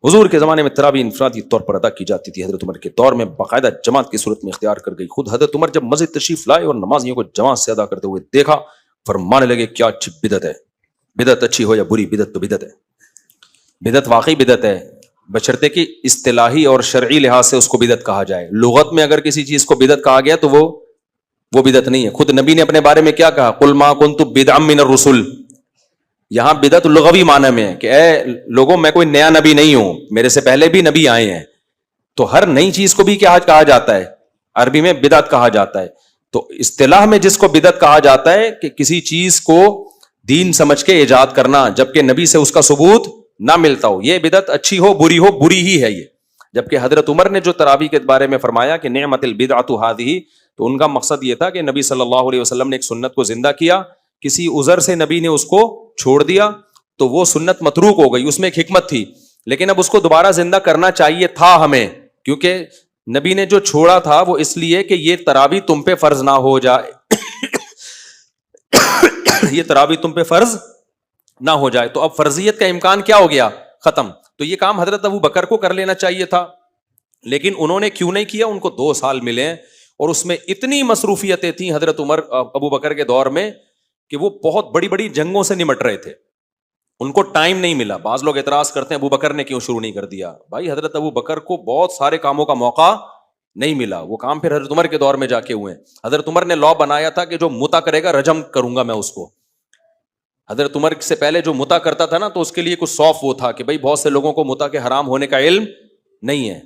حضور کے زمانے میں تراویح انفرادی طور پر ادا کی جاتی تھی. حضرت عمر کے دور میں باقاعدہ جماعت کی صورت میں اختیار کر گئی. خود حضرت عمر جب مسجد تشریف لائے اور نمازیوں کو جماعت سے ادا کرتے ہوئے دیکھا, فرمانے لگے کیا اچھی بدعت ہے. بدعت اچھی ہو یا بری, بدعت تو بدعت ہے. بدعت واقعی بدعت ہے, بشرطے کہ اصطلاحی اور شرعی لحاظ سے اس کو بدعت کہا جائے. لغت میں اگر کسی چیز کو بدعت کہا گیا تو وہ بدعت نہیں ہے. خود نبی نے اپنے بارے میں کیا کہا, قل ما کنت بدعا من الرسل. یہاں بدعت لغوی معنی میں ہے کہ اے لوگوں میں کوئی نیا نبی نہیں ہوں, میرے سے پہلے بھی نبی آئے ہیں. تو ہر نئی چیز کو بھی کیا کہا جاتا ہے, عربی میں بدعت کہا جاتا ہے. تو اصطلاح میں جس کو بدعت کہا جاتا ہے کہ کسی چیز کو دین سمجھ کے ایجاد کرنا جبکہ نبی سے اس کا ثبوت نہ ملتا ہو, یہ بدعت اچھی ہو بری ہی ہے یہ. جبکہ حضرت عمر نے جو تراویح کے بارے میں فرمایا کہ نعمت البدعۃ ھذہ, تو ان کا مقصد یہ تھا کہ نبی صلی اللہ علیہ وسلم نے ایک سنت کو زندہ کیا, کسی عذر سے نبی نے اس کو چھوڑ دیا تو وہ سنت متروک ہو گئی, اس میں ایک حکمت تھی, لیکن اب اس کو دوبارہ زندہ کرنا چاہیے تھا ہمیں, کیونکہ نبی نے جو چھوڑا تھا وہ اس لیے کہ یہ تراویح تم پہ فرض نہ ہو جائے یہ تراویح تم پہ فرض نہ ہو جائے. تو اب فرضیت کا امکان کیا ہو گیا, ختم. تو یہ کام حضرت ابو بکر کو کر لینا چاہیے تھا, لیکن انہوں نے کیوں نہیں کیا. ان کو 2 سال ملے اور اس میں اتنی مصروفیتیں تھیں حضرت عمر ابو بکر کے دور میں کہ وہ بہت بڑی بڑی جنگوں سے نمٹ رہے تھے, ان کو ٹائم نہیں ملا. بعض لوگ اعتراض کرتے ہیں ابو بکر نے کیوں شروع نہیں کر دیا. بھائی حضرت ابو بکر کو بہت سارے کاموں کا موقع نہیں ملا, وہ کام پھر حضرت عمر کے دور میں جا کے ہوئے. حضرت عمر نے لا بنایا تھا کہ جو متا کرے گا رجم کروں گا میں اس کو. حضرت عمر سے پہلے جو متا کرتا تھا نا تو اس کے لیے کچھ صوف وہ تھا کہ بھائی بہت سے لوگوں کو متا کے حرام ہونے کا علم نہیں ہے.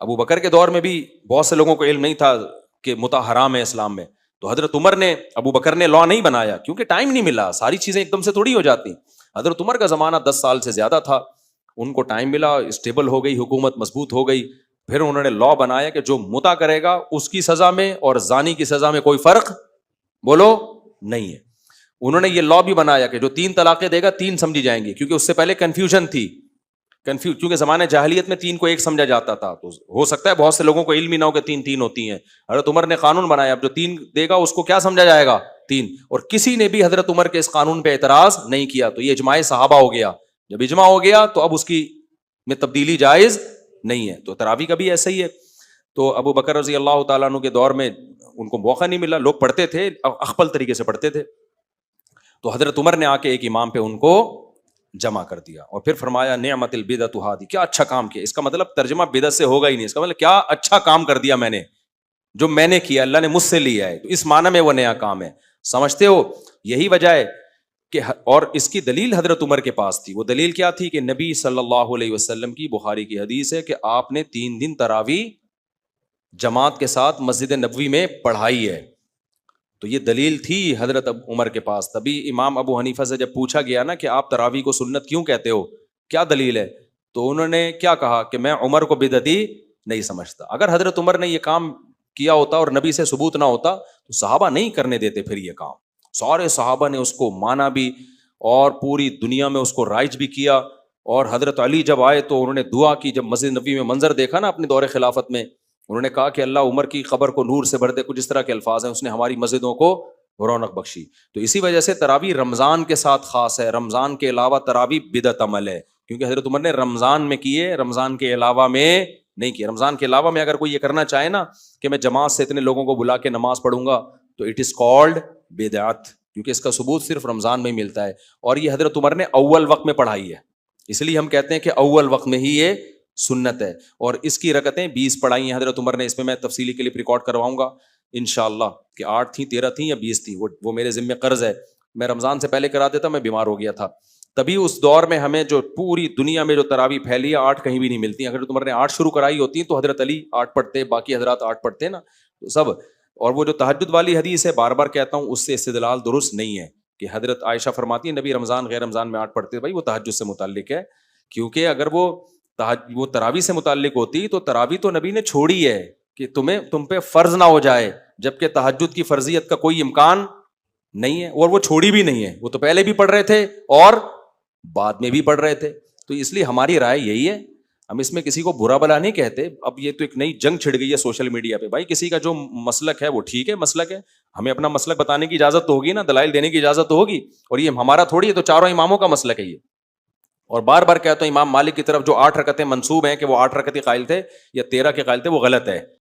ابو بکر کے دور میں بھی بہت سے لوگوں کو علم نہیں تھا کہ متا حرام ہے اسلام میں. تو حضرت عمر نے ابو بکر نے لا نہیں بنایا کیونکہ ٹائم نہیں ملا, ساری چیزیں ایک دم سے تھوڑی ہو جاتی. حضرت عمر کا زمانہ 10 سال سے زیادہ تھا, ان کو ٹائم ملا, اسٹیبل ہو گئی حکومت, مضبوط ہو گئی. پھر انہوں نے لا بنایا کہ جو متا کرے گا اس کی سزا میں اور زانی کی سزا میں کوئی فرق بولو نہیں ہے. انہوں نے یہ لا بھی بنایا کہ جو 3 طلاقیں دے گا 3 سمجھی جائیں گی, کیونکہ اس سے پہلے کنفیوژن تھی, کیونکہ زمانہ جاہلیت میں 3 کو 1 سمجھا جاتا تھا. تو ہو سکتا ہے بہت سے لوگوں کو علم ہی نہ ہو کہ 3 ہوتی ہیں. حضرت عمر نے قانون بنایا, اب جو 3 دے گا اس کو کیا سمجھا جائے گا 3, اور کسی نے بھی حضرت عمر کے اس قانون پہ اعتراض نہیں کیا. تو یہ اجماع صحابہ ہو گیا. جب اجماع ہو گیا تو اب اس کی میں تبدیلی جائز نہیں ہے. تو تراویح کا بھی ایسا ہی ہے. تو ابو بکر رضی اللہ تعالیٰ عنہ کے دور میں ان کو موقع نہیں ملا, لوگ پڑھتے تھے اخپل طریقے سے پڑھتے تھے. تو حضرت عمر نے آ کے ایک امام پہ ان کو جمع کر دیا اور پھر فرمایا نعمت البدعۃ ھذہ, کیا اچھا کام کیا. اس کا مطلب ترجمہ بدعت سے ہوگا ہی نہیں, اس کا مطلب کیا اچھا کام کر دیا میں نے, جو میں نے کیا اللہ نے مجھ سے لیا ہے, تو اس معنی میں وہ نیا کام ہے. سمجھتے ہو, یہی وجہ ہے کہ اور اس کی دلیل حضرت عمر کے پاس تھی. وہ دلیل کیا تھی کہ نبی صلی اللہ علیہ وسلم کی بخاری کی حدیث ہے کہ آپ نے 3 دن تراویح جماعت کے ساتھ مسجد نبوی میں پڑھائی ہے. تو یہ دلیل تھی حضرت عمر کے پاس. تبھی امام ابو حنیفہ سے جب پوچھا گیا نا کہ آپ تراویح کو سنت کیوں کہتے ہو, کیا دلیل ہے, تو انہوں نے کیا کہا کہ میں عمر کو بدعتی نہیں سمجھتا. اگر حضرت عمر نے یہ کام کیا ہوتا اور نبی سے ثبوت نہ ہوتا تو صحابہ نہیں کرنے دیتے پھر یہ کام. سارے صحابہ نے اس کو مانا بھی اور پوری دنیا میں اس کو رائج بھی کیا. اور حضرت علی جب آئے تو انہوں نے دعا کی, جب مسجد نبوی میں منظر دیکھا نا اپنے دور خلافت میں, انہوں نے کہا کہ اللہ عمر کی قبر کو نور سے بھر دے, کچھ اس طرح کے الفاظ ہیں, اس نے ہماری مسجدوں کو رونق بخشی. تو اسی وجہ سے تراویح رمضان کے ساتھ خاص ہے, رمضان کے علاوہ تراویح بدعت عمل ہے, کیونکہ حضرت عمر نے رمضان میں کیے, رمضان کے علاوہ میں نہیں کیے. رمضان کے علاوہ میں اگر کوئی یہ کرنا چاہے نا کہ میں جماعت سے اتنے لوگوں کو بلا کے نماز پڑھوں گا تو اٹ از کالڈ بدعت, کیونکہ اس کا ثبوت صرف رمضان میں ہی ملتا ہے. اور یہ حضرت عمر نے اول وقت میں پڑھائی ہے, اس لیے ہم کہتے ہیں کہ اول وقت میں ہی یہ سنت ہے. اور اس کی رکعتیں 20 پڑھائی ہیں حضرت عمر نے, اس میں میں تفصیلی کلپ ریکارڈ کرواؤں گا انشاءاللہ کہ 8 تھیں 13 تھیں یا 20 تھیں, وہ میرے ذمہ قرض ہے. میں رمضان سے پہلے کرا دیتا, میں بیمار ہو گیا تھا. تبھی اس دور میں ہمیں جو پوری دنیا میں جو تراویح پھیلی ہے 8 کہیں بھی نہیں ملتی. اگر حضرت عمر نے 8 شروع کرائی ہوتی تو حضرت علی 8 پڑھتے, باقی حضرات 8 پڑھتے نا تو سب. اور وہ جو تہجد والی حدیث ہے, بار بار کہتا ہوں, اس سے استدلال درست نہیں ہے کہ حضرت عائشہ فرماتی ہیں نبی رمضان غیر رمضان میں 8 پڑھتے. بھائی وہ تہجد سے متعلق ہے, کیونکہ اگر وہ تراویح سے متعلق ہوتی تو تراویح تو نبی نے چھوڑی ہے کہ تم پہ فرض نہ ہو جائے, جبکہ تہجد کی فرضیت کا کوئی امکان نہیں ہے. اور وہ چھوڑی بھی نہیں ہے, وہ تو پہلے بھی پڑھ رہے تھے اور بعد میں بھی پڑھ رہے تھے. تو اس لیے ہماری رائے یہی ہے, ہم اس میں کسی کو برا بلا نہیں کہتے. اب یہ تو ایک نئی جنگ چھڑ گئی ہے سوشل میڈیا پہ, بھائی کسی کا جو مسلک ہے وہ ٹھیک ہے, مسلک ہے, ہمیں اپنا مسلک بتانے کی اجازت تو ہوگی نا, دلائل دینے کی اجازت تو ہوگی. اور یہ ہمارا تھوڑی ہے, تو چاروں اماموں کا مسلک ہے یہ. اور بار بار کہتا ہوں امام مالک کی طرف جو 8 رکعتیں منسوب ہیں کہ وہ 8 رکعتیں قائل تھے یا 13 کے قائل تھے، وہ غلط ہے.